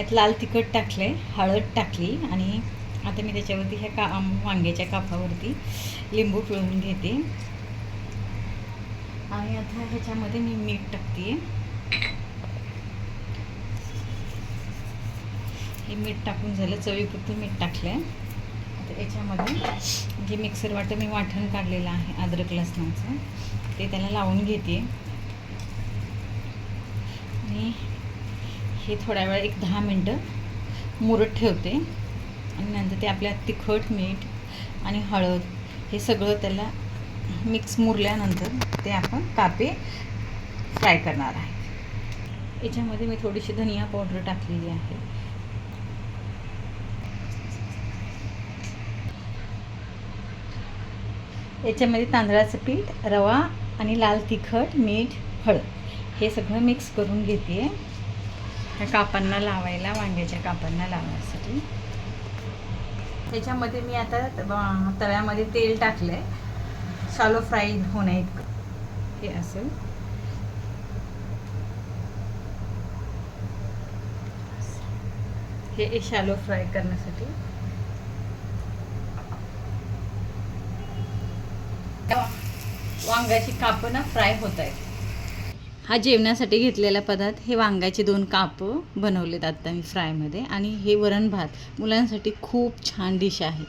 ह्यात लाल तिखट टाकले, हळद टाकली आणि आता मी त्याच्यावरती ह्या वांग्याच्या कापावरती लिंबू पिळून घेते आणि आता ह्याच्यामध्ये मी मीठ टाकते. हे मीठ टाकून झालं, चवीपुरतं मीठ टाकलं आहे. आता याच्यामध्ये जे मिक्सर वाटं मी वाटण काढलेलं आहे अद्रक लसणाचं, ते त्याला लावून घेते आणि हे थोड्या वेळ 1-10 मिनटं मुरत ठेवते आणि नंतर ते आपल्या तिखट, मीठ आणि हळद हे सगळं त्याला मिक्स मुरल्यानंतर ते आपण कापे फ्राय करणार आहे. याच्यामध्ये मी थोडीशी धनिया पावडर टाकलेली आहे. याच्यामध्ये तांदळाचं पीठ, रवा आणि लाल तिखट, मीठ, हळद हे सगळं मिक्स करून घेते ह्या कापांना लावायला, वांग्याच्या कापांना लावण्यासाठी. त्याच्यामध्ये मी आता तव्यामध्ये तेल टाकलं आहे शालो फ्राय होण्याइतकं. हे असेल हे शालो फ्राय करण्यासाठी. वांग्याची कापं ना फ्राय होत आहेत. हा जेवणासाठी घेतलेला पदार्थ, हे वांग्याचे 2 कापं बनवलेत आता मी फ्रायमध्ये आणि हे वरण भात मुलांसाठी खूप छान डिश आहे.